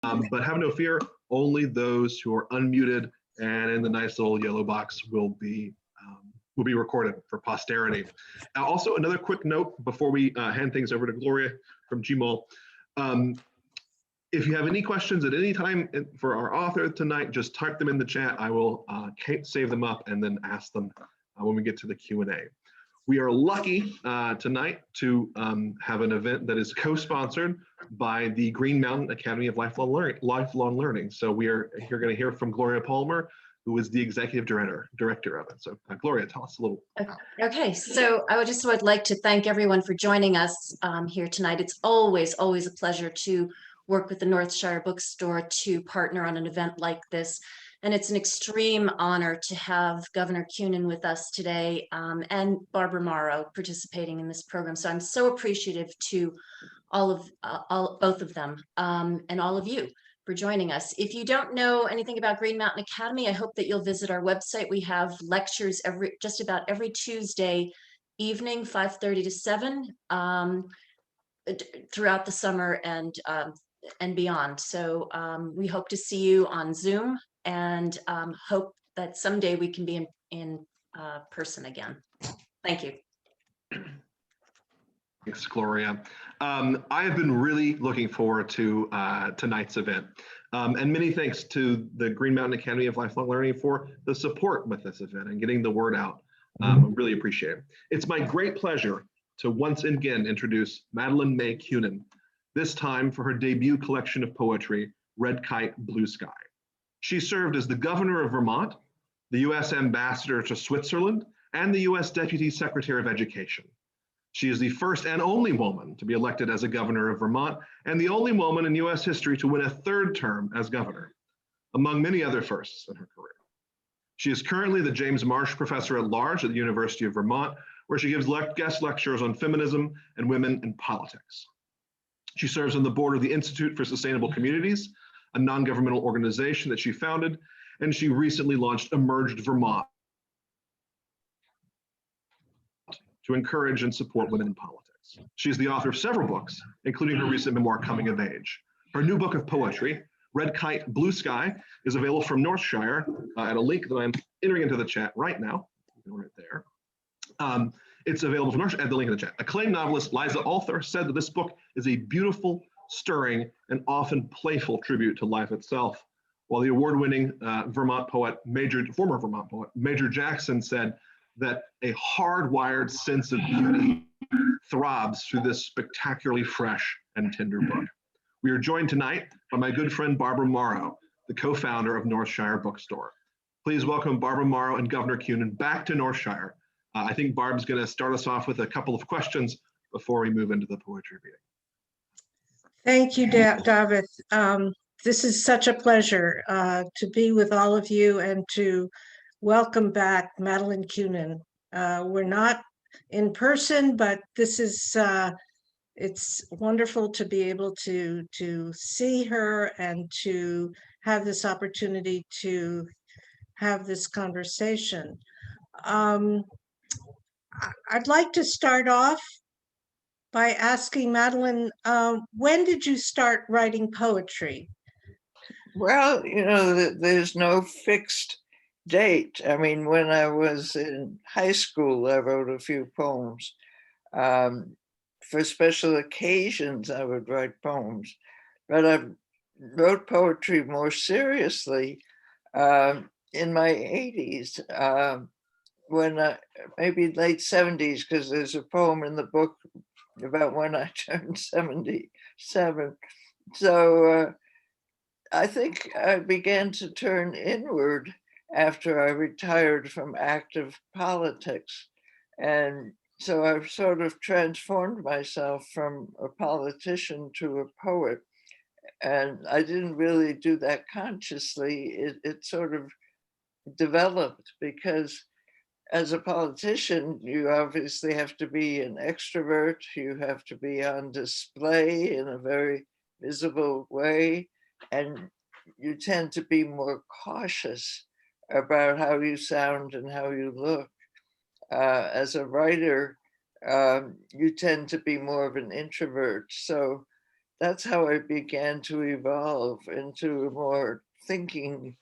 But have no fear, only those who are unmuted and in the nice little yellow box will be recorded for posterity. Also, another quick note before we hand things over to Gloria from GMALL. If you have any questions at any time for our author tonight, just type them in the chat. I will save them up and then ask them when we get to the Q&A. We are lucky tonight to have an event that is co-sponsored by the Green Mountain Academy of Lifelong Learning. So you're going to hear from Gloria Palmer, who is the executive director of it. So Gloria, tell us a little. Okay, so I would like to thank everyone for joining us here tonight. It's always a pleasure to work with the Northshire Bookstore to partner on an event like this. And it's an extreme honor to have Governor Kunin with us today and Barbara Morrow participating in this program. So I'm so appreciative to both of them and all of you for joining us. If you don't know anything about Green Mountain Academy, I hope that you'll visit our website. We have lectures just about every Tuesday evening, 5:30 to 7 throughout the summer and beyond. So we hope to see you on Zoom and hope that someday we can be in person again. Thank you. Thanks, Gloria. I have been really looking forward to tonight's event. And many thanks to the Green Mountain Academy of Lifelong Learning for the support with this event and getting the word out. Really appreciate it. It's my great pleasure to once again introduce Madeleine May Kunin, this time for her debut collection of poetry, Red Kite, Blue Sky. She served as the governor of Vermont, the U.S. ambassador to Switzerland, and the U.S. Deputy Secretary of Education. She is the first and only woman to be elected as a governor of Vermont, and the only woman in U.S. history to win a third term as governor, among many other firsts in her career. She is currently the James Marsh Professor at Large at the University of Vermont, where she gives guest lectures on feminism and women in politics. She serves on the board of the Institute for Sustainable Communities, a non-governmental organization that she founded, and she recently launched Emerged Vermont to encourage and support women in politics. She's the author of several books, including her recent memoir, Coming of Age. Her new book of poetry, Red Kite, Blue Sky, is available from Northshire at a link that I'm entering into the chat right now. Right there. It's available from Northshire at the link in the chat. Acclaimed novelist Liza Arthur said that this book is a beautiful, stirring, and often playful tribute to life itself. While the award-winning former Vermont poet, Major Jackson said that a hardwired sense of beauty throbs through this spectacularly fresh and tender book. We are joined tonight by my good friend Barbara Morrow, the co-founder of Northshire Bookstore. Please welcome Barbara Morrow and Governor Kunin back to Northshire. I think Barb's going to start us off with a couple of questions before we move into the poetry reading. Thank you, David. This is such a pleasure to be with all of you and to welcome back Madeleine Kunin. We're not in person, but this is it's wonderful to be able to see her and to have this opportunity to have this conversation. I'd like to start off by asking Madeleine, when did you start writing poetry? Well, you know, there's no fixed date. I mean, when I was in high school, I wrote a few poems. For special occasions, I would write poems. But I wrote poetry more seriously in my 80s, when maybe late 70s, because there's a poem in the book about when I turned 77. So I think I began to turn inward after I retired from active politics. And so I've sort of transformed myself from a politician to a poet. And I didn't really do that consciously. It sort of developed because as a politician, you obviously have to be an extrovert. You have to be on display in a very visible way. And you tend to be more cautious about how you sound and how you look. As a writer, you tend to be more of an introvert. So that's how I began to evolve into a more thinking,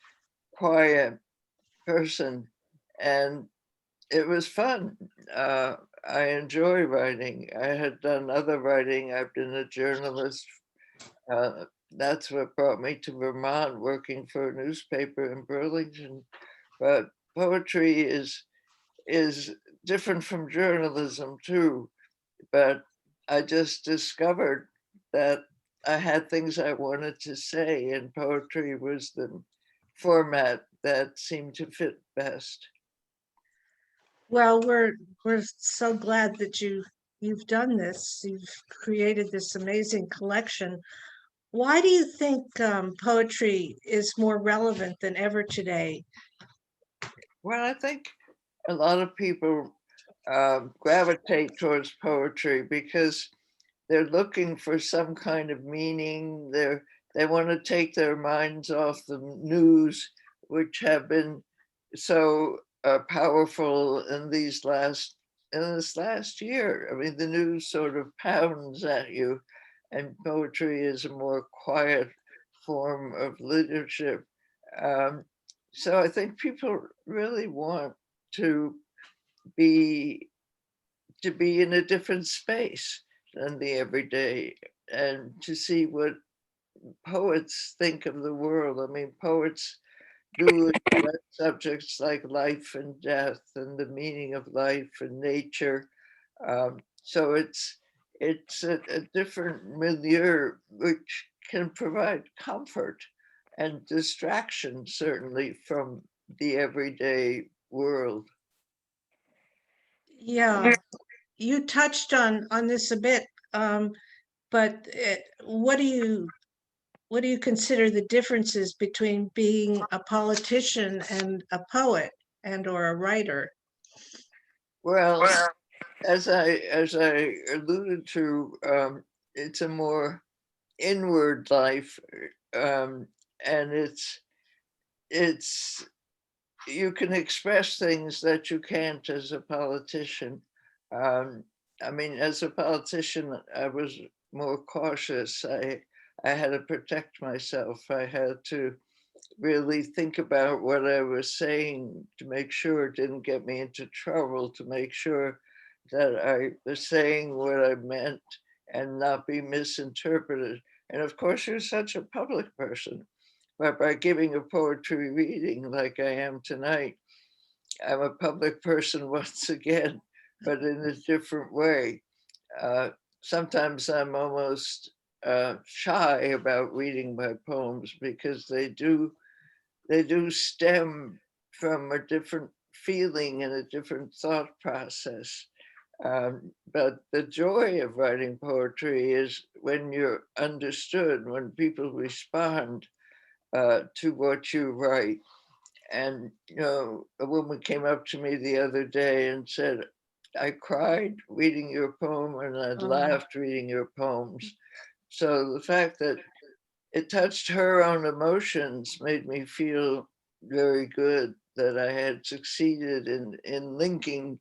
quiet person. And it was fun. I enjoy writing. I had done other writing. I've been a journalist. That's what brought me to Vermont, working for a newspaper in Burlington. But poetry is different from journalism too. But I just discovered that I had things I wanted to say, and poetry was the format that seemed to fit best. Well, we're so glad that you've done this. You've created this amazing collection. Why do you think poetry is more relevant than ever today? Well, I think a lot of people gravitate towards poetry because they're looking for some kind of meaning. They want to take their minds off the news, which have been so powerful in this last year. I mean, the news sort of pounds at you, and poetry is a more quiet form of literature. Um, so I think people really want to be in a different space than the everyday, and to see what poets think of the world. I mean, poets do address subjects like life and death and the meaning of life and nature. So it's a different milieu which can provide comfort and distraction, certainly, from the everyday world. Yeah, you touched on this a bit, but what do you consider the differences between being a politician and a poet and or a writer? Well, as I alluded to, it's a more inward life, and it's you can express things that you can't as a politician. Um, I mean, as a politician, I was more cautious. I had to protect myself. I had to really think about what I was saying to make sure it didn't get me into trouble, to make sure that I was saying what I meant and not be misinterpreted. And of course, you're such a public person. But by giving a poetry reading like I am tonight, I'm a public person once again, but in a different way. Uh, Sometimes I'm almost shy about reading my poems because they do stem from a different feeling and a different thought process. But the joy of writing poetry is when you're understood, when people respond to what you write. And, you know, a woman came up to me the other day and said, I cried reading your poem and I Oh. laughed reading your poems. So the fact that it touched her own emotions made me feel very good that I had succeeded in linking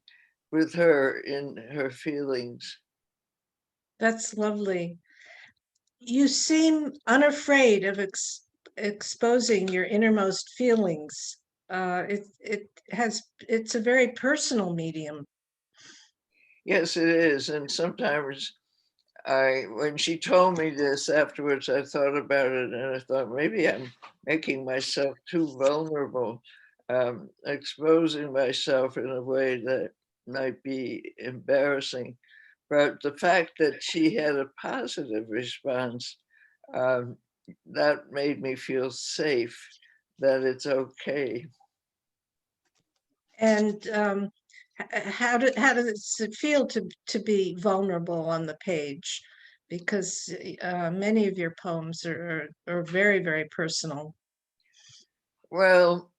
with her in her feelings. That's lovely. You seem unafraid of exposing your innermost feelings. It's a very personal medium. Yes, it is. And sometimes when she told me this afterwards, I thought about it and I thought maybe I'm making myself too vulnerable, exposing myself in a way that might be embarrassing. But the fact that she had a positive response, um, that made me feel safe, that it's okay. And how does it feel to be vulnerable on the page? Because many of your poems are very, very personal. Well,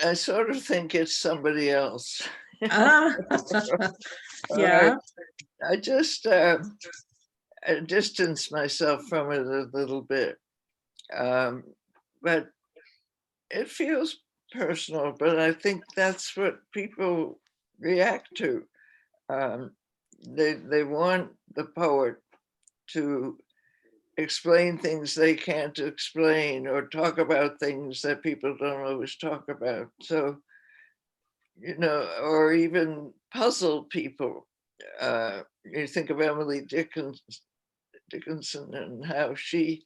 I sort of think it's somebody else. Ah, yeah. I just I distance myself from it a little bit, but it feels personal. But I think that's what people react to. Um, they want the poet to explain things they can't explain, or talk about things that people don't always talk about. So, you know, or even puzzle people. You think of Emily Dickinson and how she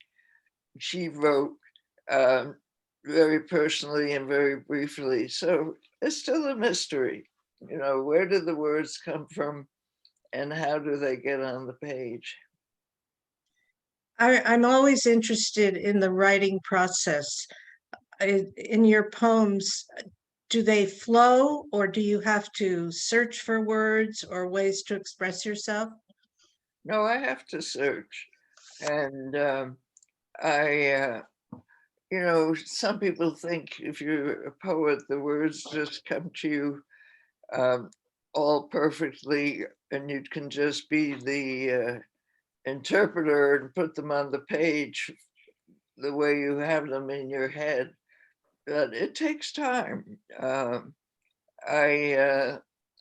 wrote very personally and very briefly. So it's still a mystery. You know, where did the words come from and how do they get on the page? I'm always interested in the writing process. In your poems, do they flow, or do you have to search for words or ways to express yourself? No, I have to search. And you know, some people think if you're a poet, the words just come to you all perfectly, and you can just be the interpreter and put them on the page the way you have them in your head. But it takes time. I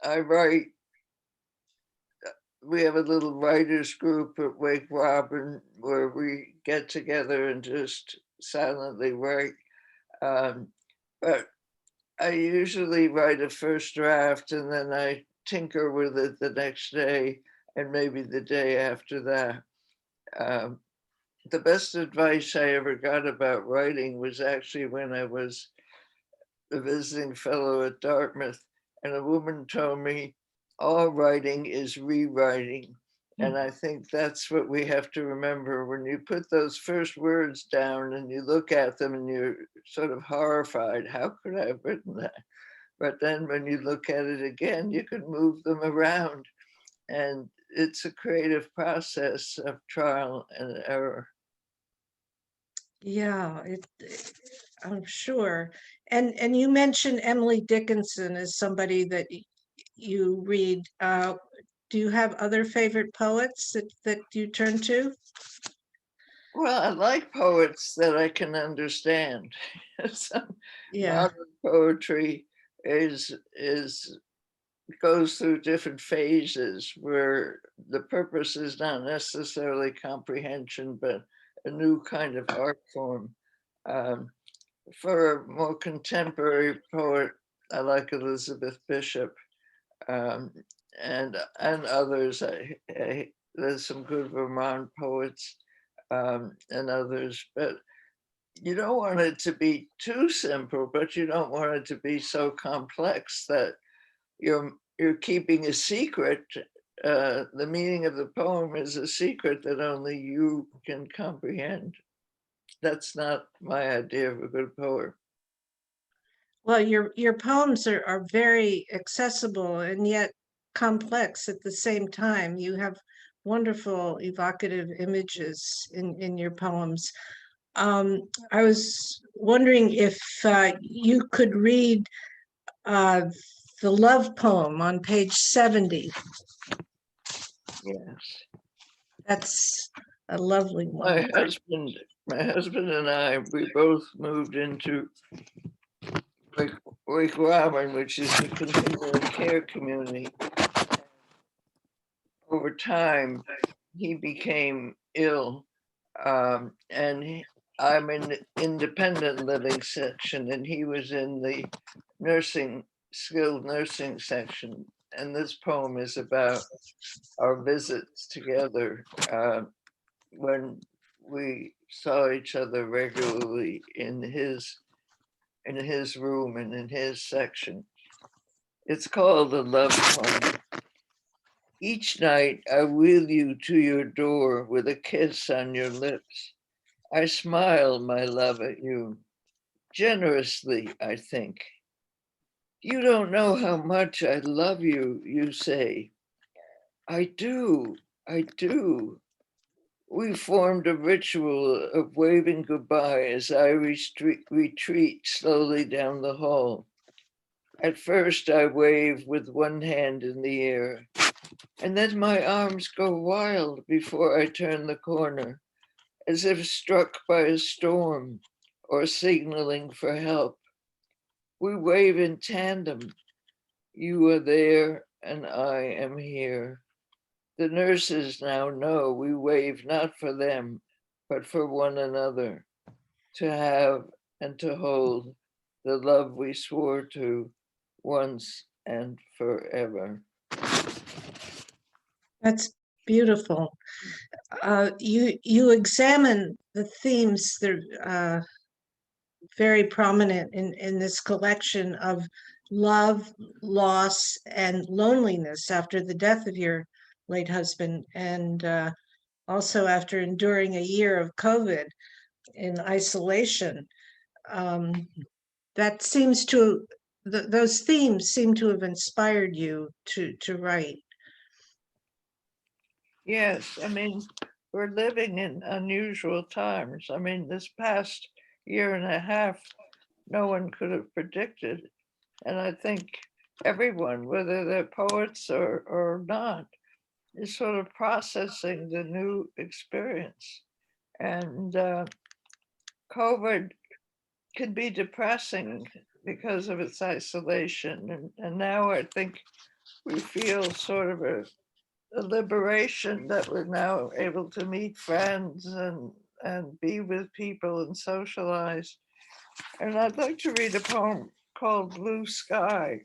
write. We have a little writers group at Wake Robin where we get together and just silently write. But I usually write a first draft and then I tinker with it the next day and maybe the day after that. The best advice I ever got about writing was actually when I was a visiting fellow at Dartmouth, and a woman told me, all writing is rewriting. And I think that's what we have to remember when you put those first words down and you look at them and you're sort of horrified. How could I have written that? But then when you look at it again, you can move them around. And it's a creative process of trial and error. Yeah, I'm sure. And you mentioned Emily Dickinson as somebody that you read. Do you have other favorite poets that you turn to? Well, I like poets that I can understand. Some Yeah, modern poetry goes through different phases where the purpose is not necessarily comprehension, but a new kind of art form. Um, for a more contemporary poet, I like Elizabeth Bishop, um, and others. There's some good Vermont poets and others, but you don't want it to be too simple, but you don't want it to be so complex that you're keeping a secret. The meaning of the poem is a secret that only you can comprehend. That's not my idea of a good poet. well, your poems are very accessible and yet complex at the same time. You have wonderful evocative images in your poems. I was wondering if you could read uh, the love poem on page 70. Yes. That's a lovely My one. husband and I, we both moved into Wake Robin, which is a continuing care community. Over time, he became ill, and I'm in the independent living section, and he was in the skilled nursing section. And this poem is about our visits together when we saw each other regularly in his room and in his section. It's called a love poem. Each night I wheel you to your door with a kiss on your lips. I smile, my love, at you, generously, I think. You don't know how much I love you, you say. I do, I do. We formed a ritual of waving goodbye as I retreat slowly down the hall. At first I wave with one hand in the air, and then my arms go wild before I turn the corner, as if struck by a storm or signaling for help. We wave in tandem. You are there and I am here. The nurses now know we wave not for them, but for one another, to have and to hold the love we swore to once and forever. That's beautiful. You examine the themes that are very prominent in this collection of love, loss, and loneliness after the death of your late husband, and also after enduring a year of COVID in isolation. That seems to, those themes seem to have inspired you to write. Yes, I mean, we're living in unusual times. I mean, this past year and a half, no one could have predicted. And I think everyone, whether they're poets or not, is sort of processing the new experience. And COVID can be depressing because of its isolation. And now I think we feel sort of a liberation that we're now able to meet friends and be with people and socialize. And I'd like to read a poem called Blue Sky.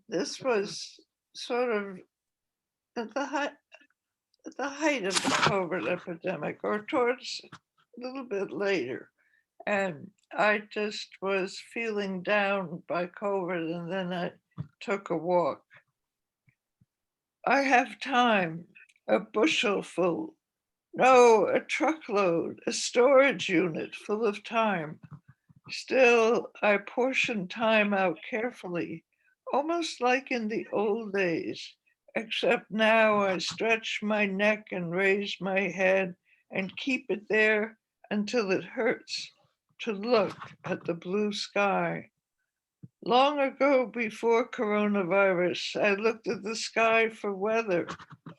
This was sort of at the height of the COVID epidemic, or towards a little bit later. And I just was feeling down by COVID, and then I took a walk. I have time, a bushelful, no, a truckload, a storage unit full of time. Still, I portion time out carefully, almost like in the old days, except now I stretch my neck and raise my head and keep it there until it hurts to look at the blue sky. Long ago, before coronavirus, I looked at the sky for weather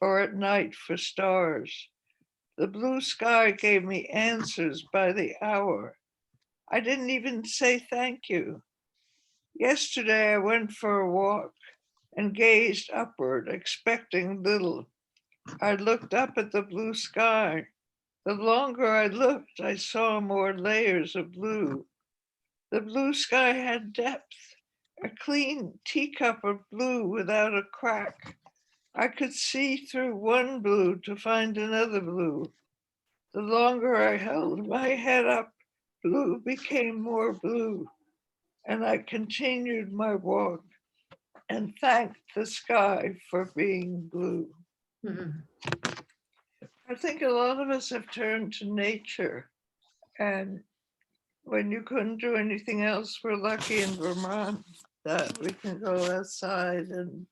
or at night for stars. The blue sky gave me answers by the hour. I didn't even say thank you. Yesterday, I went for a walk and gazed upward, expecting little. I looked up at the blue sky. The longer I looked, I saw more layers of blue. The blue sky had depth, a clean teacup of blue without a crack. I could see through one blue to find another blue. The longer I held my head up, blue became more blue, and I continued my walk and thanked the sky for being blue. Mhm. I think a lot of us have turned to nature, and when you couldn't do anything else, we're lucky in Vermont that we can go outside and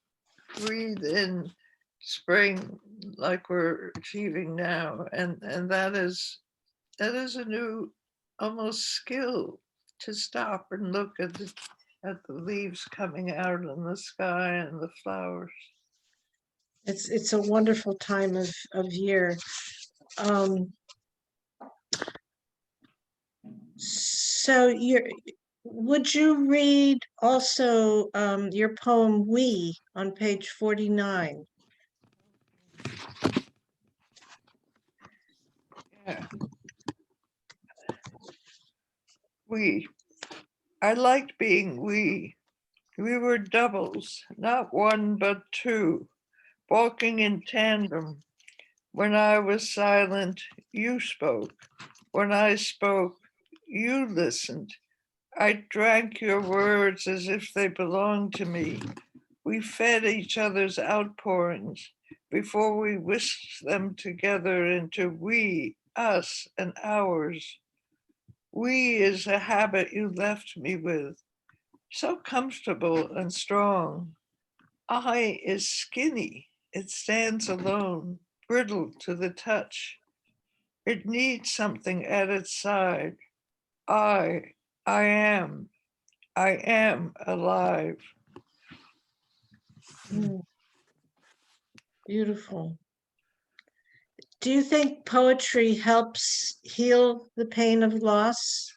breathe in spring like we're achieving now. And that is a new almost skill, to stop and look at the leaves coming out in the sky and the flowers. It's a wonderful time of year. So would you read also your poem We on page 49? Yeah. I liked being we. We were doubles, not one but two, walking in tandem. When I was silent, you spoke. When I spoke, you listened. I drank your words as if they belonged to me. We fed each other's outpourings before we whisked them together into we, us, and ours. We is a habit you left me with, so comfortable and strong. I is skinny, it stands alone, brittle to the touch. It needs something at its side. I am alive. Beautiful. Do you think poetry helps heal the pain of loss?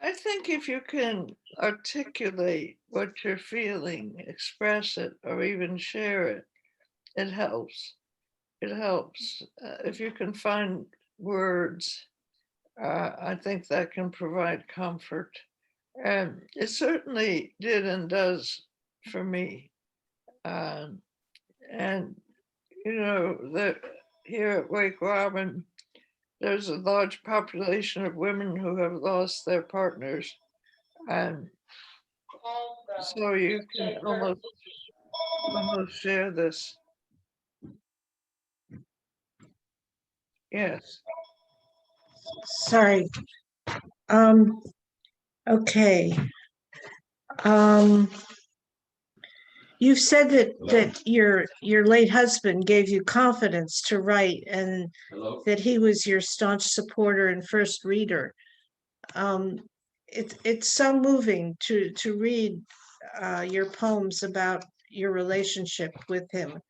I think if you can articulate what you're feeling, express it, or even share it, it helps. It helps. If you can find words, I think that can provide comfort. And it certainly did and does for me. And, you know, here at Wake Robin, there's a large population of women who have lost their partners. And so you can almost share this. Yes. Sorry. Okay. You've said that your late husband gave you confidence to write, and that he was your staunch supporter and first reader. It's so moving to read your poems about your relationship with him.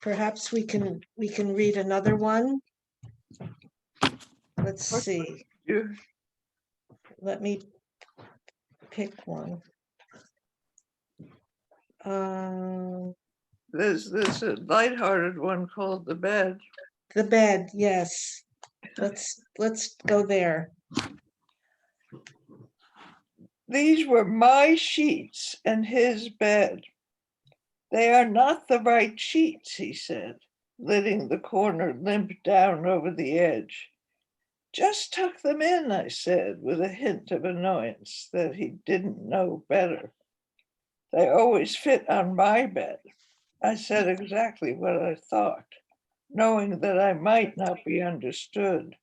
Perhaps we can read another one. Let's see. Let me pick one. There's a lighthearted one called The Bed. The Bed, yes. Let's go there. These were my sheets and his bed. They are not the right sheets, he said, letting the corner limp down over the edge. Just tuck them in, I said, with a hint of annoyance that he didn't know better. They always fit on my bed. I said exactly what I thought, knowing that I might not be understood,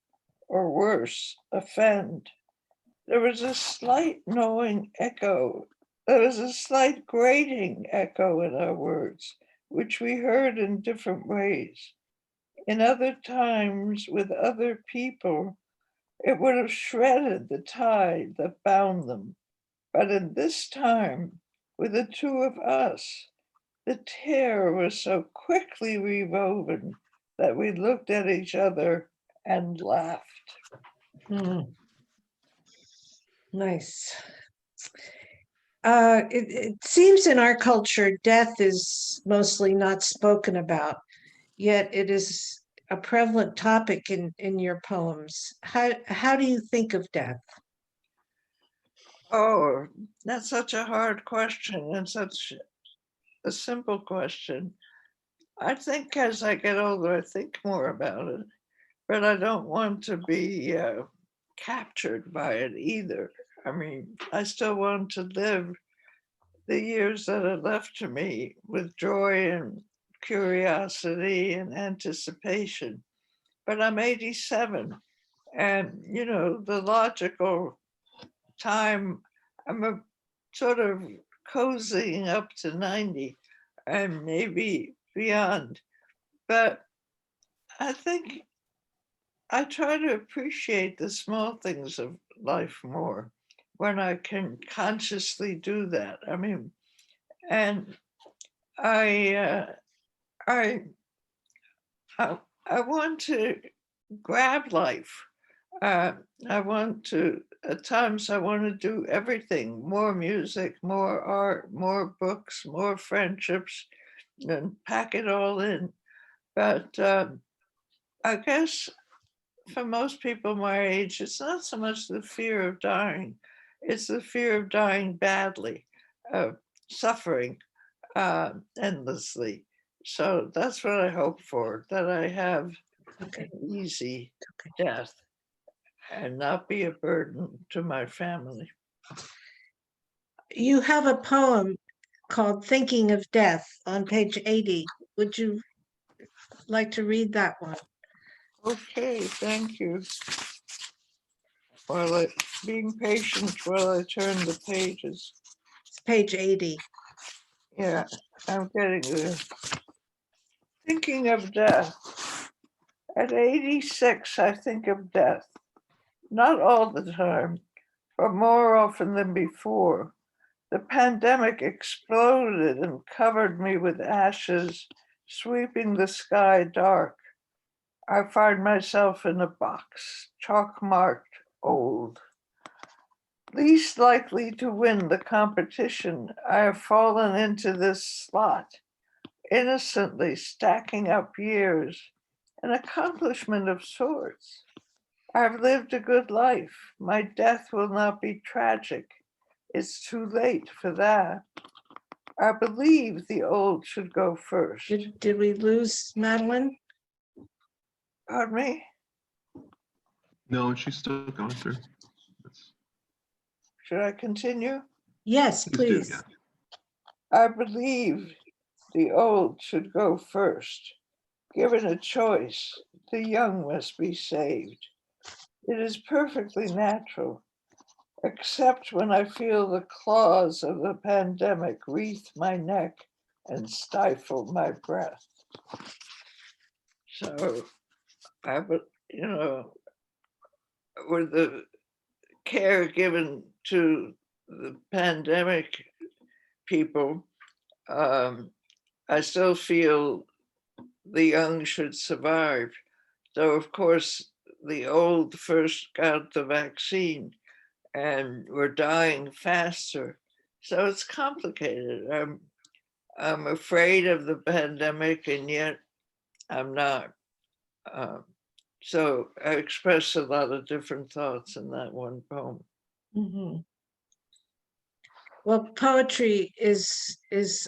or worse, offend. There was a slight gnawing echo. There was a slight grating echo in our words, which we heard in different ways. In other times, with other people, it would have shredded the tie that bound them. But in this time, with the two of us, the tear was so quickly rewoven that we looked at each other and laughed. Nice. It seems in our culture, death is mostly not spoken about, yet it is a prevalent topic in your poems. How do you think of death? Oh, that's such a hard question and such a simple question. I think as I get older, I think more about it, but I don't want to be captured by it either. I mean, I still want to live the years that are left to me with joy and curiosity and anticipation. But I'm 87, and you know, the logical time, I'm a sort of cozying up to 90 and maybe beyond. But I think I try to appreciate the small things of life more when I can consciously do that. I mean, and I want to grab life. I want to, at times, I want to do everything, more music, more art, more books, more friendships, and pack it all in. But I guess for most people my age, it's not so much the fear of dying, it's the fear of dying badly, suffering endlessly. So that's what I hope for, that I have an easy death and not be a burden to my family. You have a poem called Thinking of Death on page 80. Would you like to read that one? Okay, thank you. Being patient while I turn the pages. It's page 80. Yeah, I'm getting there. Thinking of death. At 86, I think of death. Not all the time, but more often than before. The pandemic exploded and covered me with ashes, sweeping the sky dark. I find myself in a box, chalk-marked old. Least likely to win the competition, I have fallen into this slot, innocently stacking up years, an accomplishment of sorts. I've lived a good life. My death will not be tragic. It's too late for that. I believe the old should go first. Did we lose Madeleine? Pardon me? No, she's still going through. Should I continue? Yes, Please do, please. yeah. I believe the old should go first. Given a choice, the young must be saved. It is perfectly natural, except when I feel the claws of the pandemic wreath my neck and stifle my breath. So, with the care given to the pandemic people, I still feel the young should survive. Though, of course, the old first got the vaccine and were dying faster. So it's complicated. I'm afraid of the pandemic, and yet I'm not. So I express a lot of different thoughts in that one poem. Mhm. Well, poetry is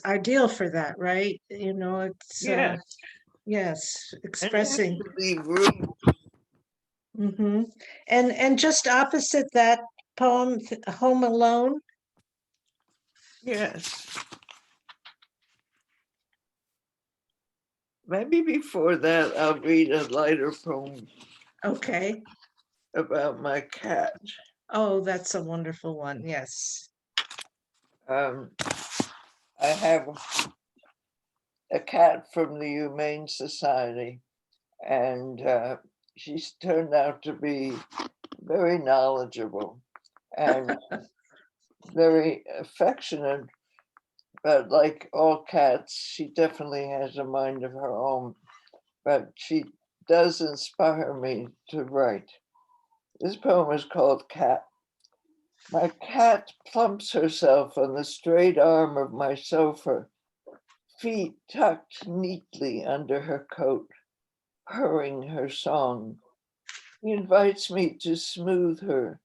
ideal for that, right? You know, it's Yeah. yes, And you have expressing. to leave room. Mhm. And just opposite that poem, Home Alone. Yes. Maybe before that, I'll read a lighter poem Okay. about my cat. Oh, that's a wonderful one. Yes. I have a cat from the Humane Society, and she's turned out to be very knowledgeable and very affectionate. But like all cats, she definitely has a mind of her own. But she does inspire me to write. This poem is called Cat. My cat plumps herself on the straight arm of my sofa, feet tucked neatly under her coat, purring her song. He invites me to smooth her,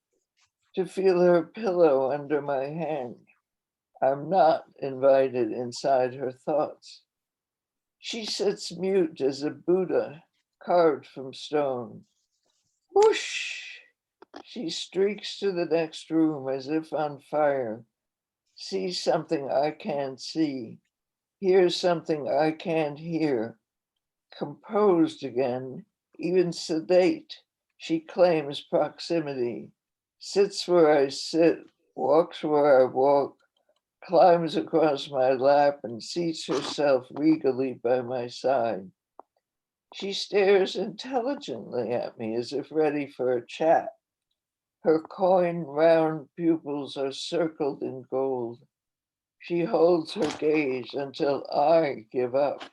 to feel her pillow under my hand. I'm not invited inside her thoughts. She sits mute as a Buddha carved from stone. Whoosh! She streaks to the next room as if on fire, sees something I can't see, hears something I can't hear. Composed again, even sedate, she claims proximity, sits where I sit, walks where I walk, climbs across my lap and seats herself regally by my side. She stares intelligently at me as if ready for a chat. Her coin-round pupils are circled in gold. She holds her gaze until I give up.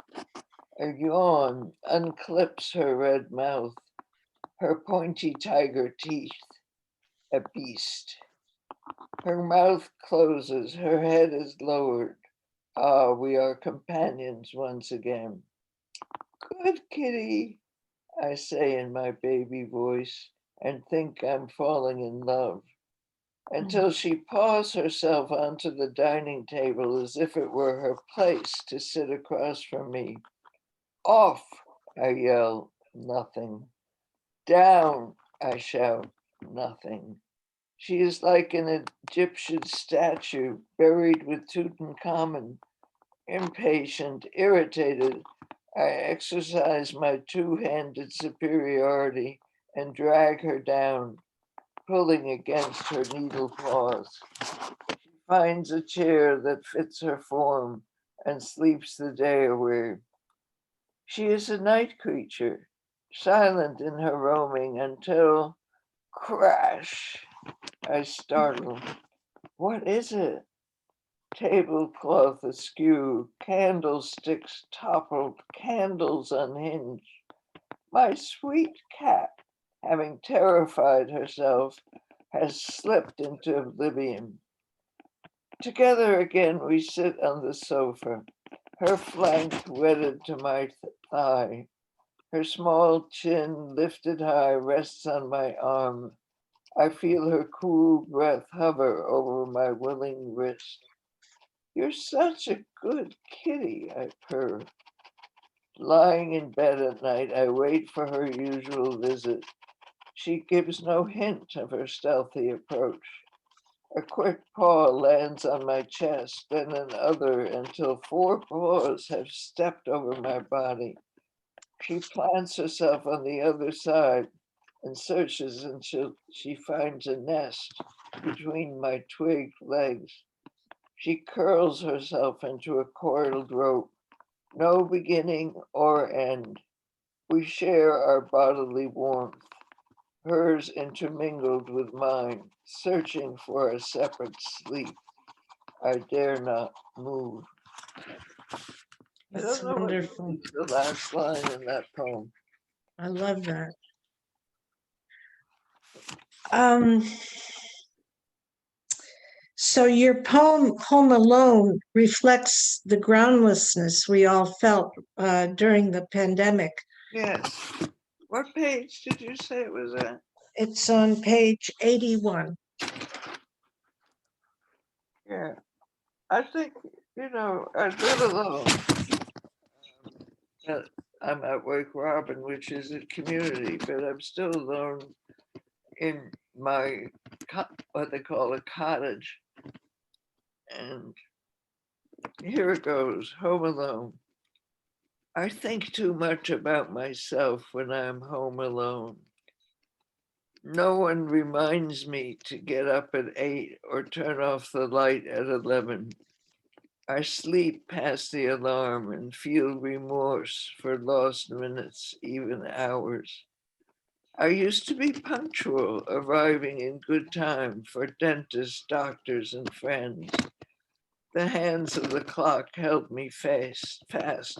A yawn unclips her red mouth, her pointy tiger teeth, a beast. Her mouth closes, her head is lowered. Ah, we are companions once again. Good kitty, I say in my baby voice, and think I'm falling in love. Until she paws herself onto the dining table as if it were her place to sit across from me. Off, I yell, nothing. Down, I shout, nothing. She is like an Egyptian statue buried with Tutankhamun. Impatient, irritated, I exercise my two-handed superiority and drag her down, pulling against her needle claws. She finds a chair that fits her form and sleeps the day away. She is a night creature, silent in her roaming until crash, I startle. What is it? Tablecloth askew, candlesticks toppled, candles unhinged. My sweet cat, having terrified herself, has slipped into oblivion. Together again we sit on the sofa, her flank wedded to my thigh. Her small chin lifted high rests on my arm. I feel her cool breath hover over my willing wrist. You're such a good kitty, I purr. Lying in bed at night, I wait for her usual visit. She gives no hint of her stealthy approach. A quick paw lands on my chest, then another, until 4 paws have stepped over my body. She plants herself on the other side and searches until she finds a nest between my twigged legs. She curls herself into a coiled rope, no beginning or end. We share our bodily warmth, hers intermingled with mine, searching for a separate sleep. I dare not move. I That's don't know what wonderful. the last line in that poem. I love that. Um, so your poem, Home Alone, reflects the groundlessness we all felt during the pandemic. Yes. What page did you say it was at? It's on page 81. Yeah. I think, I live alone. I'm at Wake Robin, which is a community, but I'm still alone in my, what they call a cottage. And here it goes, Home Alone. I think too much about myself when I'm home alone. No one reminds me to get up at 8 or turn off the light at 11. I sleep past the alarm and feel remorse for lost minutes, even hours. I used to be punctual, arriving in good time for dentists, doctors, and friends. The hands of the clock held me fast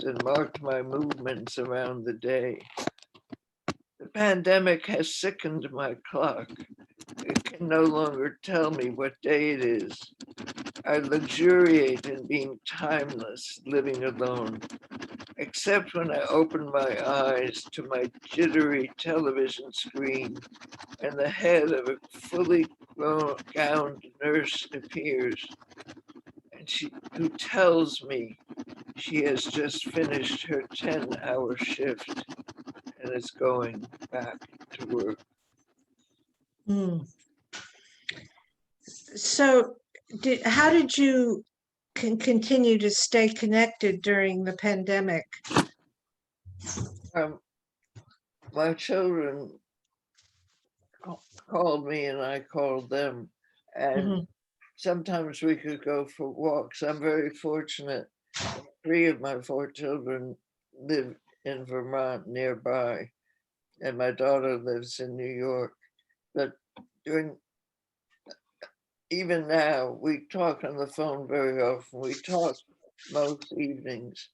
and marked my movements around the day. The pandemic has sickened my clock. It can no longer tell me what day it is. I luxuriate in being timeless, living alone, except when I open my eyes to my jittery television screen and the head of a fully gowned nurse appears, and who tells me she has just finished her 10-hour shift and is going back to work. So how did you continue to stay connected during the pandemic? My children called me and I called them, and sometimes we could go for walks. I'm very fortunate. 3 of my 4 children live in Vermont nearby, and my daughter lives in New York. But even now, we talk on the phone very often. We talk most evenings,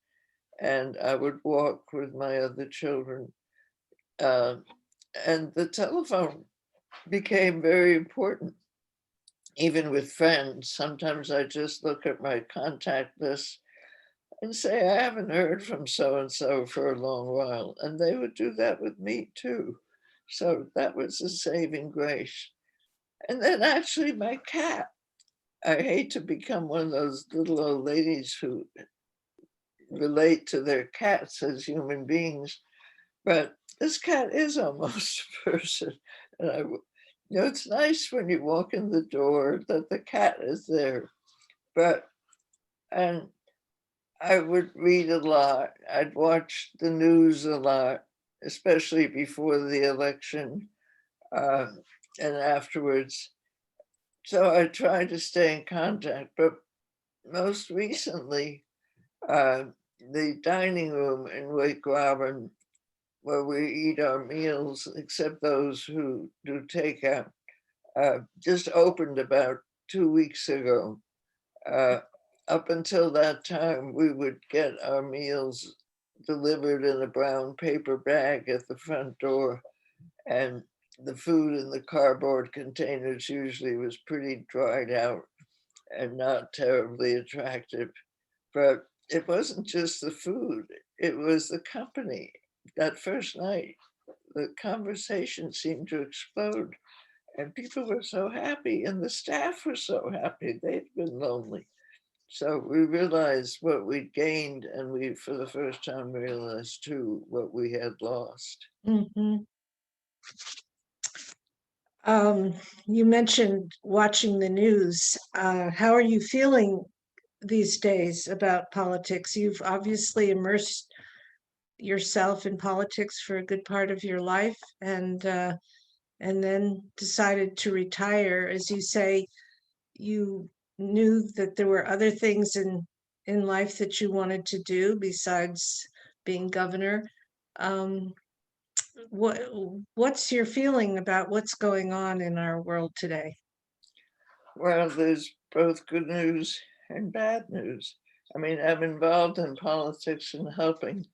and I would walk with my other children. And the telephone became very important, even with friends. Sometimes I just look at my contact list and say, I haven't heard from so-and-so for a long while. And they would do that with me too. So that was a saving grace. And then actually my cat. I hate to become one of those little old ladies who relate to their cats as human beings, but this cat is almost a person. And it's nice when you walk in the door that the cat is there. And I would read a lot. I'd watch the news a lot, especially before the election and afterwards. So I tried to stay in contact, but most recently, the dining room in Wake Robin, where we eat our meals, except those who do takeout, just opened about 2 weeks ago. Up until that time, we would get our meals delivered in a brown paper bag at the front door, and the food in the cardboard containers usually was pretty dried out and not terribly attractive. But it wasn't just the food, it was the company. that first night, the conversation seemed to explode, and people were so happy, and the staff were so happy. They'd been lonely. So we realized what we'd gained, and we, for the first time, realized too what we had lost. Mhm. You mentioned watching the news. How are you feeling these days about politics? You've obviously immersed yourself in politics for a good part of your life, and then decided to retire. As you say, you knew that there were other things in life that you wanted to do besides being governor. Um, what's your feeling about what's going on in our world today? Well, there's both good news and bad news. I mean, I'm involved in politics and helping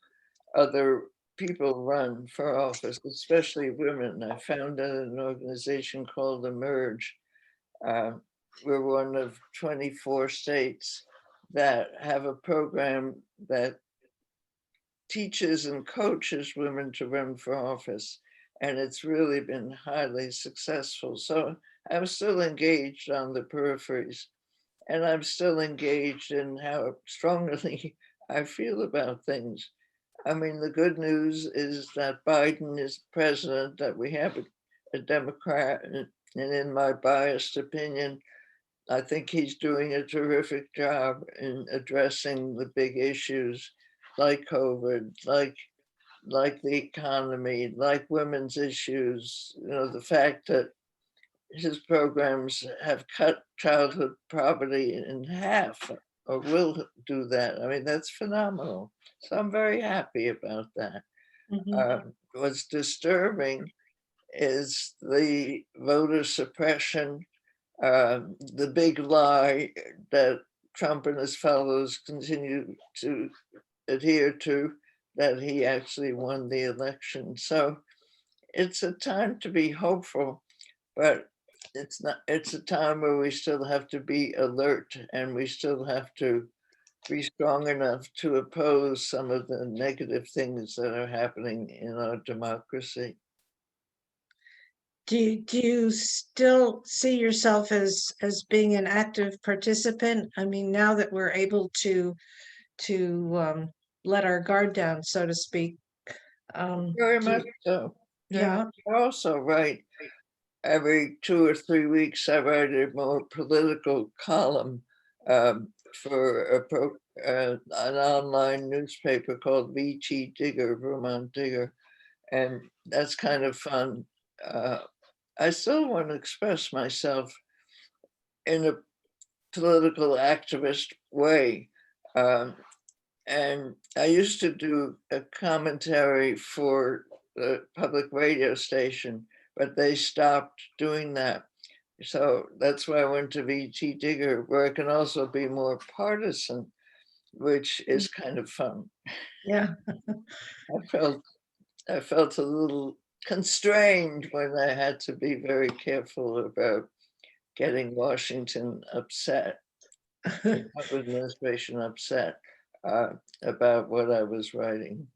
other people run for office, especially women. I founded an organization called Emerge. We're one of 24 states that have a program that teaches and coaches women to run for office. And it's really been highly successful. So I'm still engaged on the peripheries, and I'm still engaged in how strongly I feel about things. I mean, the good news is that Biden is president, that we have a Democrat, and in my biased opinion, I think he's doing a terrific job in addressing the big issues like COVID, like the economy, like women's issues. You know, the fact that his programs have cut childhood poverty in half, or will do that. I mean, that's phenomenal. So I'm very happy about that. Mhm. What's disturbing is the voter suppression, the big lie that Trump and his fellows continue to adhere to, that he actually won the election. So it's a time to be hopeful, but it's a time where we still have to be alert, and we still have to be strong enough to oppose some of the negative things that are happening in our democracy. Do you still see yourself as being an active participant? I mean, now that we're able to let our guard down, so to speak. Very do much so. yeah. I also write every 2 or 3 weeks. I write a more political column for an online newspaper called VT Digger, Vermont Digger, and that's kind of fun. I still want to express myself in a political activist way. And I used to do a commentary for the public radio station, but they stopped doing that. So that's why I went to VT Digger, where I can also be more partisan, which is kind of fun. Yeah. I felt a little constrained when I had to be very careful about getting Washington upset, the Trump administration upset about what I was writing.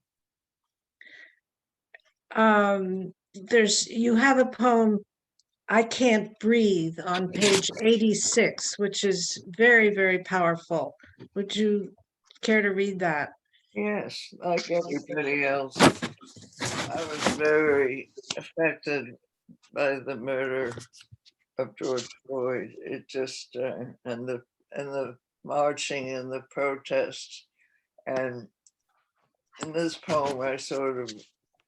You have a poem, I Can't Breathe, on page 86, which is very, very powerful. Would you care to read that? Yes, like everybody else, I was very affected by the murder of George Floyd. It just and the marching and the protests. And in this poem, I sort of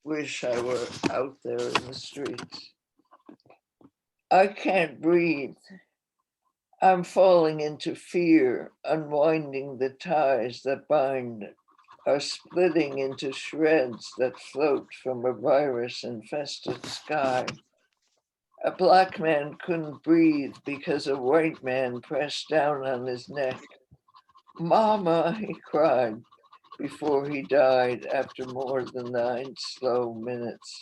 wish I were out there in the streets. I can't breathe. I'm falling into fear, unwinding the ties that bind, are splitting into shreds that float from a virus-infested sky. A black man couldn't breathe because a white man pressed down on his neck. Mama, he cried before he died after more than 9 slow minutes.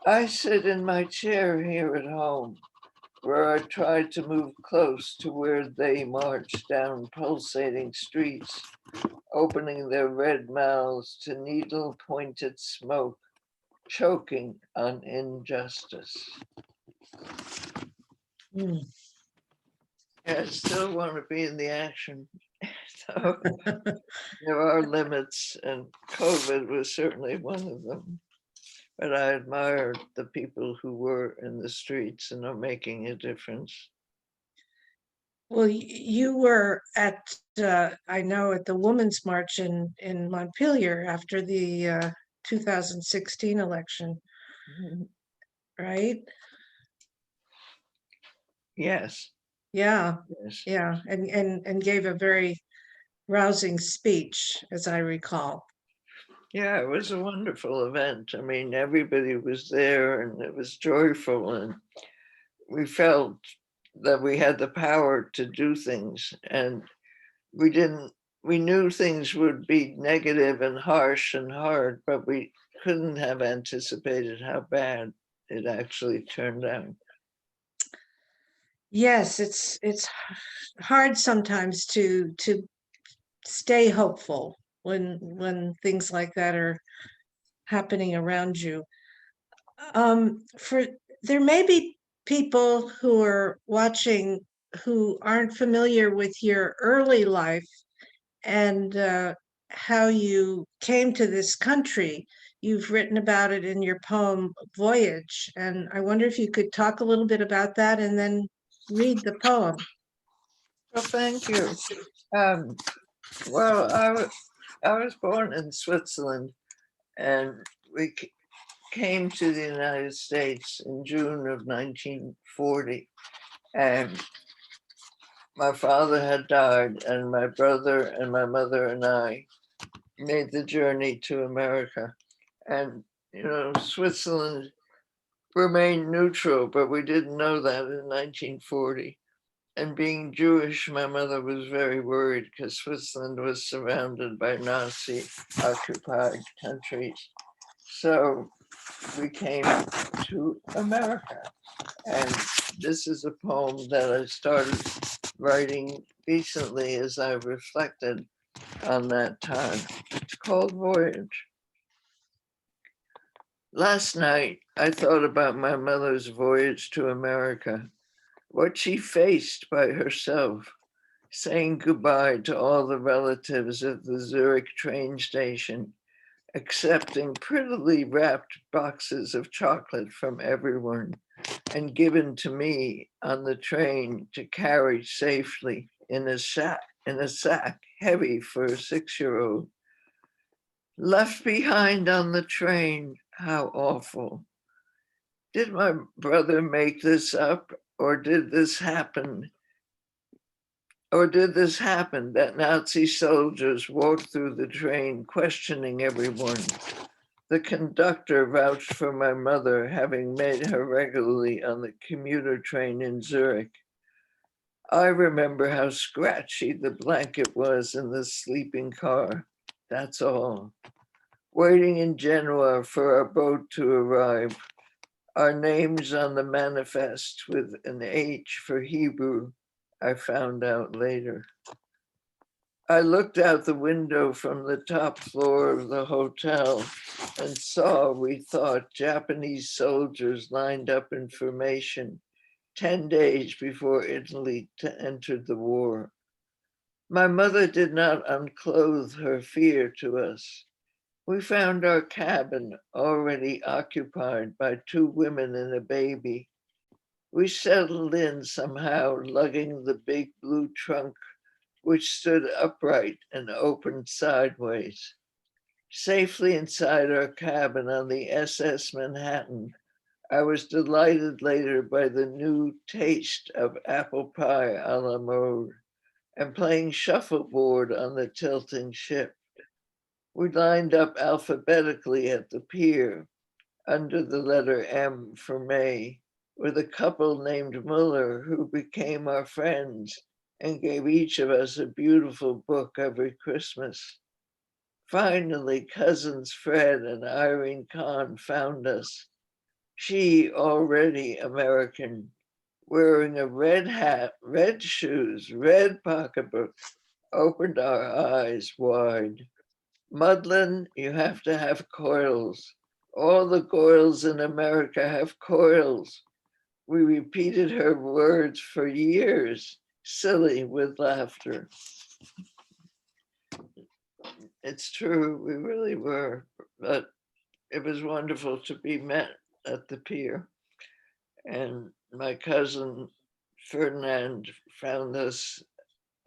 I sit in my chair here at home, where I tried to move close to where they marched down pulsating streets, opening their red mouths to needle-pointed smoke, choking on injustice. Mm. I still want to be in the action. So there are limits, and COVID was certainly one of them. But I admire the people who were in the streets and are making a difference. Well, you were at, I know, at the Women's March in Montpelier after the 2016 election, right? Yes, Yeah, yes. yeah, and gave a very rousing speech, as I recall. Yeah, it was a wonderful event. I mean, everybody was there and it was joyful, and we felt that we had the power to do things, and we knew things would be negative and harsh and hard, but we couldn't have anticipated how bad it actually turned out. Yes, it's hard sometimes to stay hopeful when things like that are happening around you. For there may be people who are watching who aren't familiar with your early life and how you came to this country. You've written about it in your poem Voyage, and I wonder if you could talk a little bit about that and then read the poem. Well, thank you. Well, I was born in Switzerland, and we came to the United States in June of 1940, and my father had died, and my brother and my mother and I made the journey to America. And, you know, Switzerland remained neutral, but we didn't know that in 1940. And being Jewish, my mother was very worried because Switzerland was surrounded by Nazi occupied countries. So we came to America. And this is a poem that I started writing recently as I reflected on that time. It's called Voyage. Last night, I thought about my mother's voyage to America, what she faced by herself, saying goodbye to all the relatives at the Zurich train station, accepting prettily wrapped boxes of chocolate from everyone and given to me on the train to carry safely in a sack heavy for a 6-year-old. Left behind on the train, how awful. Did my brother make this up, or did this happen? Or did this happen that Nazi soldiers walked through the train questioning everyone? The conductor vouched for my mother, having met her regularly on the commuter train in Zurich. I remember how scratchy the blanket was in the sleeping car. That's all. Waiting in Genoa for our boat to arrive. Our names on the manifest with an H for Hebrew, I found out later. I looked out the window from the top floor of the hotel and saw, we thought, Japanese soldiers lined up in formation 10 days before Italy entered the war. My mother did not unclothe her fear to us. We found our cabin already occupied by 2 women and a baby. We settled in somehow, lugging the big blue trunk, which stood upright and opened sideways. Safely inside our cabin on the SS Manhattan, I was delighted later by the new taste of apple pie a la mode and playing shuffleboard on the tilting ship. We lined up alphabetically at the pier under the letter M for May, with a couple named Muller who became our friends and gave each of us a beautiful book every Christmas. Finally, cousins Fred and Irene Kahn found us. She, already American, wearing a red hat, red shoes, red pocketbook, opened our eyes wide. Mudland, you have to have coils. All the coils in America have coils. We repeated her words for years, silly with laughter. It's true, we really were, but it was wonderful to be met at the pier. And my cousin Ferdinand found us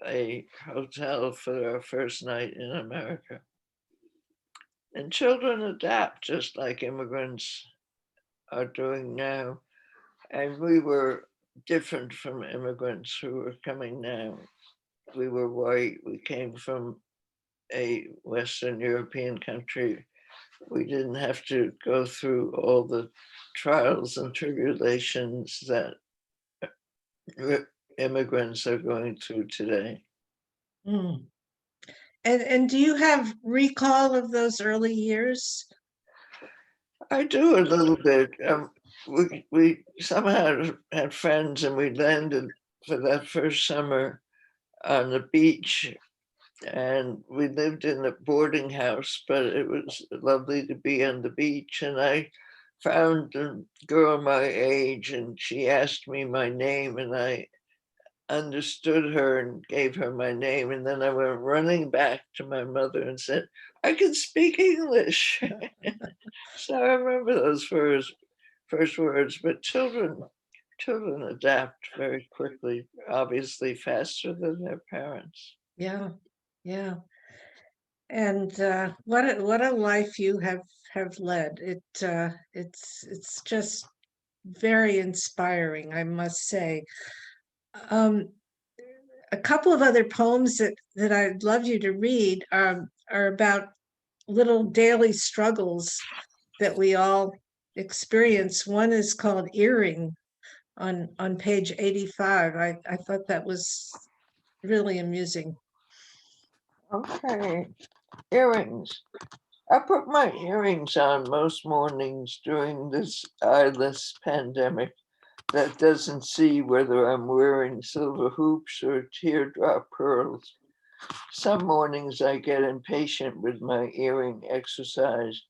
a hotel for our first night in America. And children adapt just like immigrants are doing now. And we were different from immigrants who were coming now. We were white, we came from a Western European country. We didn't have to go through all the trials and tribulations that immigrants are going through today. Mm. And do you have recall of those early years? I do a little bit. We somehow had friends, and we landed for that first summer on the beach, and we lived in a boarding house, but it was lovely to be on the beach. And I found a girl my age, and she asked me my name, and I understood her and gave her my name. And then I went running back to my mother and said, I can speak English. So I remember those first words, but children adapt very quickly, obviously faster than their parents. Yeah, yeah. And what a life you have led. It's just very inspiring, I must say. A couple of other poems that I'd love you to read are about little daily struggles that we all experience. One is called Earring on page 85. I thought that was really amusing. Okay, earrings. I put my earrings on most mornings during this eyeless pandemic that doesn't see whether I'm wearing silver hoops or teardrop pearls. Some mornings I get impatient with my earring exercise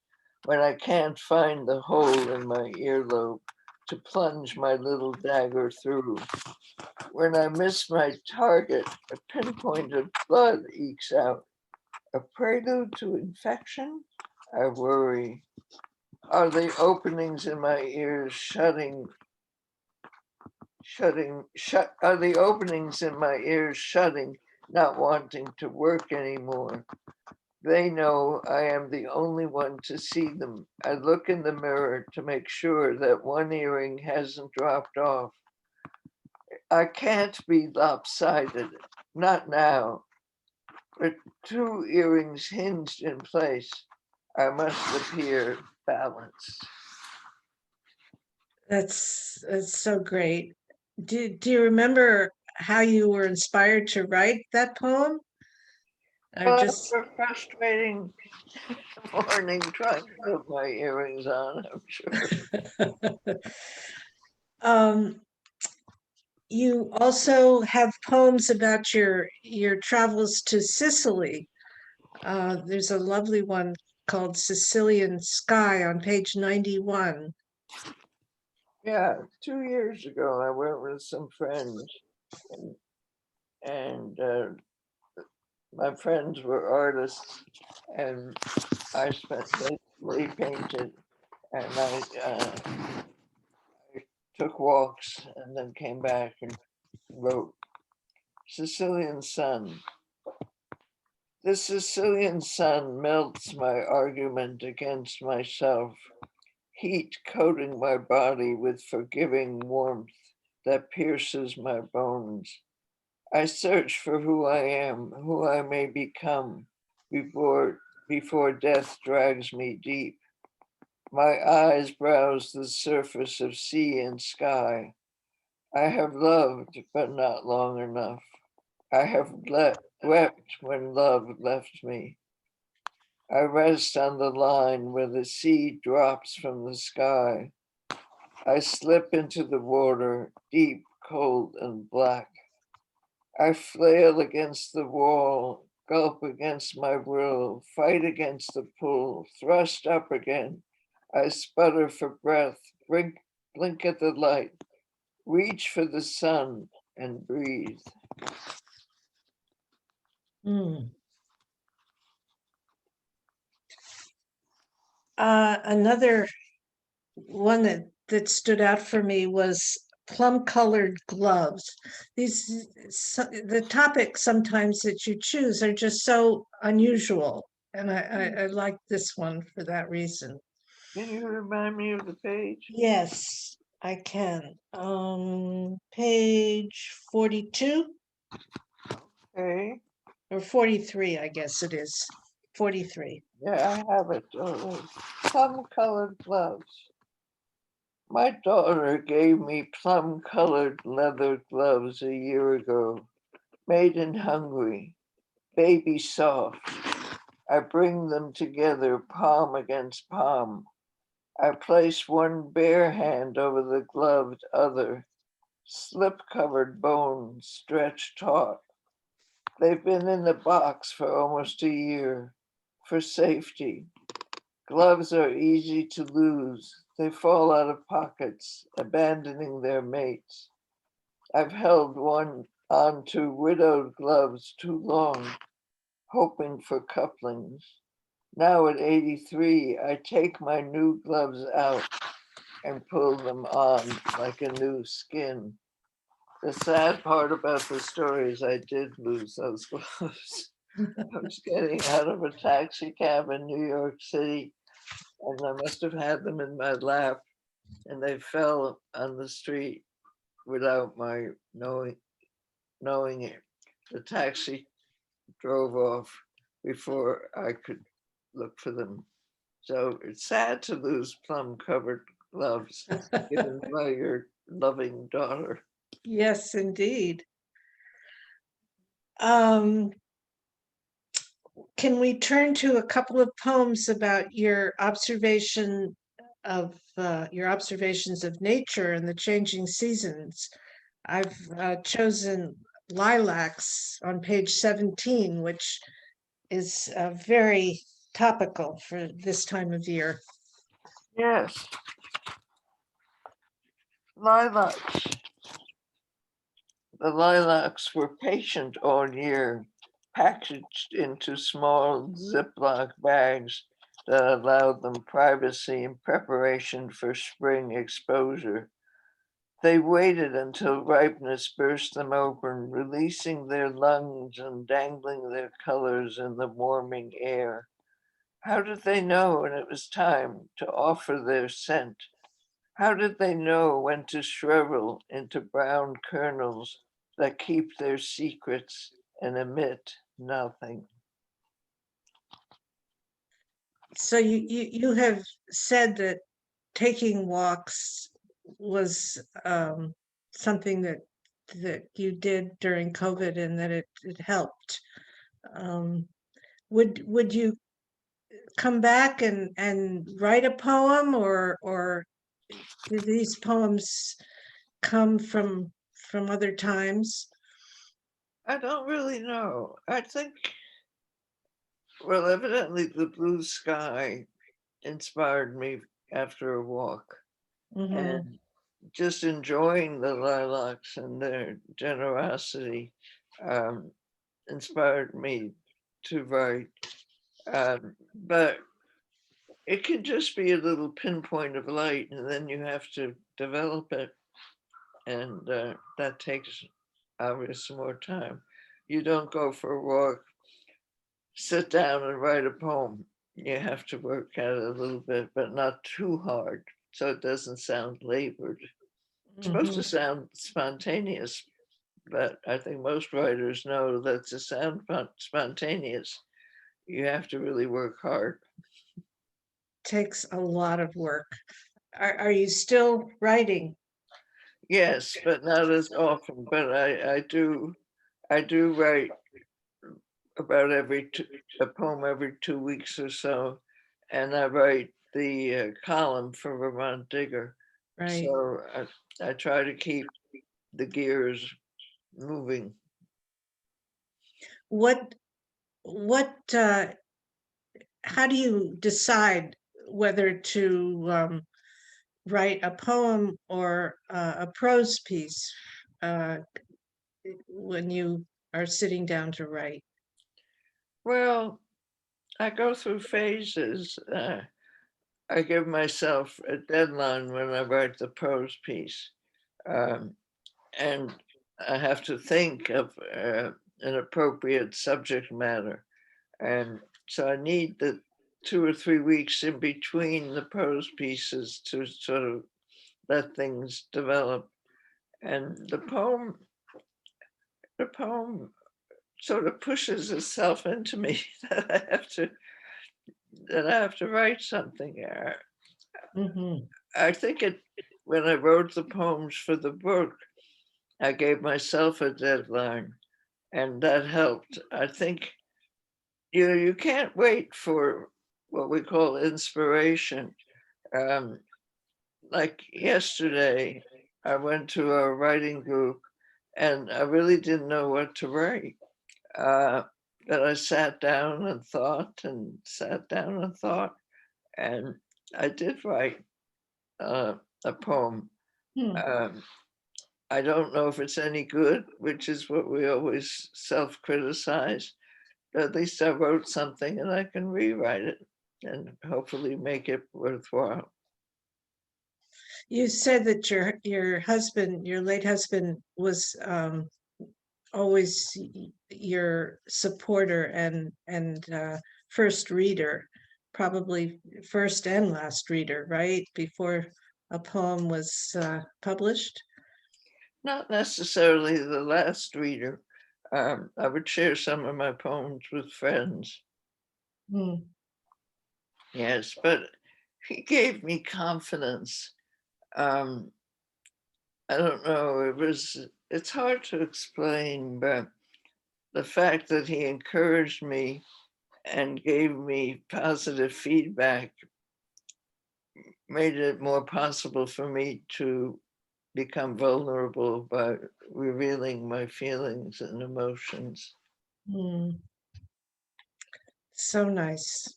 when I can't find the hole in my earlobe to plunge my little dagger through. When I miss my target, a pinpoint of blood ekes out. A prelude to infection? I worry. Are the openings in my ears are the openings in my ears shutting, not wanting to work anymore? They know I am the only one to see them. I look in the mirror to make sure that one earring hasn't dropped off. I can't be lopsided, not now. With two earrings hinged in place, I must appear balanced. That's so great. Do you remember how you were inspired to write that poem? Or just A frustrating morning trying to put my earrings on, I'm sure. You also have poems about your travels to Sicily. There's a lovely one called Sicilian Sky on page 91. Yeah, 2 years ago, I went with some friends, and my friends were artists, and I basically painted, and I took walks and then came back and wrote. Sicilian sun. The Sicilian sun melts my argument against myself, heat coating my body with forgiving warmth that pierces my bones. I search for who I am, who I may become before death drags me deep. My eyes browse the surface of sea and sky. I have loved, but not long enough. I have wept when love left me. I rest on the line where the sea drops from the sky. I slip into the water, deep cold and black. I flail against the wall, gulp against my will, fight against the pull, thrust up again. I sputter for breath, blink at the light, reach for the sun and breathe. Another one that stood out for me was plum-colored gloves. The topics sometimes that you choose are just so unusual, and I like this one for that reason. Can you remind me of the page? Yes, I can. Page 42 Okay. or 43, I guess it is. 43. Yeah, I have it. Plum-colored gloves. My daughter gave me plum-colored leather gloves a year ago, made in Hungary, baby soft. I bring them together, palm against palm. I place one bare hand over the gloved other, slip-covered bones stretched taut. They've been in the box for almost a year, for safety. Gloves are easy to lose. They fall out of pockets, abandoning their mates. I've held one onto widowed gloves too long, hoping for couplings. Now at 83, I take my new gloves out and pull them on like a new skin. The sad part about the story is I did lose those gloves. I was getting out of a taxi cab in New York City, and I must have had them in my lap, and they fell on the street without my knowing it. The taxi drove off before I could look for them. So it's sad to lose plum-covered gloves given by your loving daughter. Yes, indeed. Can we turn to a couple of poems about your observations of nature and the changing seasons? I've chosen lilacs on page 17, which is very topical for this time of year. Yes. Lilacs. The lilacs were patient all year, packaged into small Ziploc bags that allowed them privacy in preparation for spring exposure. They waited until ripeness burst them open, releasing their lungs and dangling their colors in the warming air. How did they know when it was time to offer their scent? How did they know when to shrivel into brown kernels that keep their secrets and emit nothing? So you have said that taking walks was something that you did during COVID and that it helped. Would you come back and write a poem, or do these poems come from other times? I don't really know. I think, well, evidently the blue sky inspired me after a walk, Mhm. and just enjoying the lilacs and their generosity inspired me to write. But it can just be a little pinpoint of light, and then you have to develop it, and that takes obviously more time. You don't go for a walk, sit down and write a poem. You have to work at it a little bit, but not too hard, so it doesn't sound labored. It's supposed to sound spontaneous, but I think most writers know that to sound spontaneous, you have to really work hard. Takes a lot of work. Are you still writing? Yes, but not as often. But I do write about a poem every 2 weeks or so, and I write the column for Vermont Digger. Right. So I try to keep the gears moving. What, how do you decide whether to write a poem or a prose piece when you are sitting down to write? Well, I go through phases. I give myself a deadline when I write the prose piece. And I have to think of an appropriate subject matter. And so I need the 2 or 3 weeks in between the prose pieces to sort of let things develop. And the poem sort of pushes itself into me that I have to write something. Mhm. I think when I wrote the poems for the book, I gave myself a deadline, and that helped. I think, you can't wait for what we call inspiration. Like yesterday, I went to a writing group and I really didn't know what to write. But I sat down and thought and sat down and thought, and I did write a poem. Hmm. I don't know if it's any good, which is what we always self-criticize, but at least I wrote something and I can rewrite it and hopefully make it worthwhile. You said that your husband, your late husband, was always your supporter and first reader, probably first and last reader, right? Before a poem was published. Not necessarily the last reader. I would share some of my poems with friends. Hmm. Yes, but he gave me confidence. I don't know, it's hard to explain, but the fact that he encouraged me and gave me positive feedback made it more possible for me to become vulnerable by revealing my feelings and emotions. Hmm. So nice.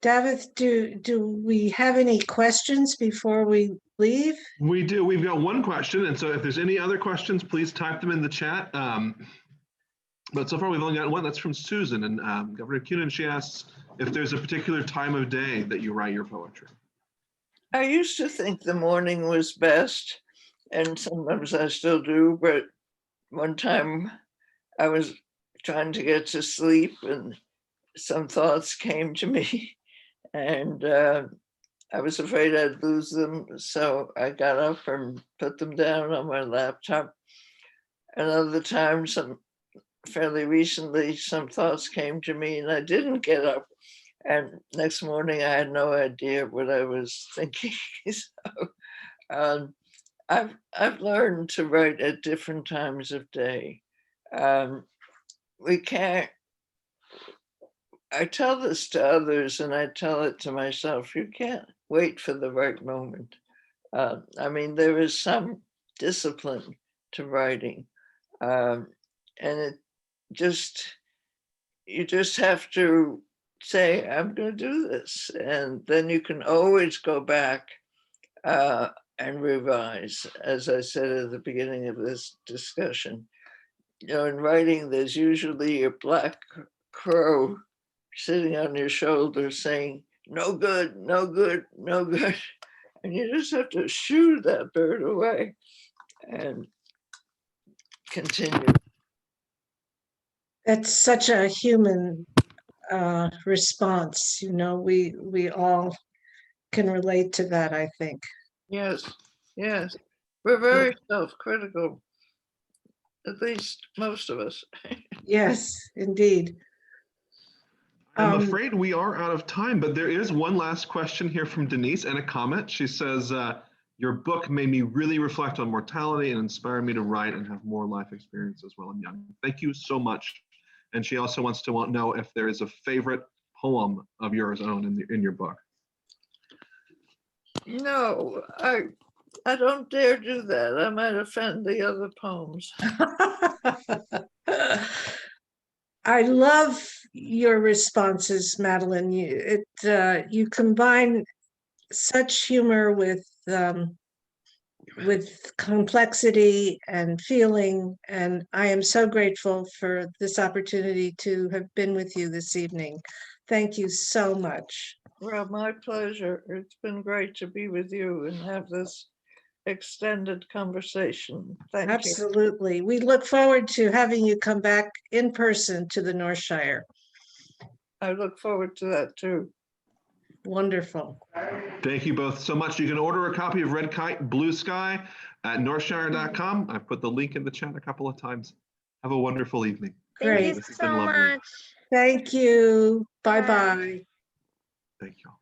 David, do we have any questions before we leave? We do. We've got one question. And so if there's any other questions, please type them in the chat. But so far we've only got one. That's from Susan. And Governor Kunin, she asks if there's a particular time of day that you write your poetry. I used to think the morning was best, and sometimes I still do, but one time I was trying to get to sleep and some thoughts came to me and I was afraid I'd lose them. So I got up and put them down on my laptop. Another time, fairly recently, some thoughts came to me and I didn't get up. And next morning, I had no idea what I was thinking. So I've learned to write at different times of day. We can't, I tell this to others and I tell it to myself, you can't wait for the right moment. I mean, there is some discipline to writing. And you just have to say, I'm going to do this. And then you can always go back and revise, as I said at the beginning of this discussion. In writing, there's usually a black crow sitting on your shoulder saying, no good, no good, no good. And you just have to shoo that bird away and continue. That's such a human response. We all can relate to that, I think. Yes, yes. We're very self-critical, at least most of us. Yes, indeed. I'm afraid we are out of time, but there is one last question here from Denise and a comment. She says, your book made me really reflect on mortality and inspired me to write and have more life experiences while I'm young. Thank you so much. And she also wants to know if there is a favorite poem of yours own in your book. No, I don't dare do that. I might offend the other poems. I love your responses, Madeleine. You combine such humor with complexity and feeling, and I am so grateful for this opportunity to have been with you this evening. Thank you so much. Well, my pleasure. It's been great to be with you and have this extended conversation. Thank you. Absolutely. We look forward to having you come back in person to the Northshire. I look forward to that too. Wonderful. Thank you both so much. You can order a copy of Red Kite, Blue Sky at northshire.com. I've put the link in the chat a couple of times. Have a wonderful evening. Great. Thank you This has been so lovely. much. Thank you. Bye-bye. Thank you all.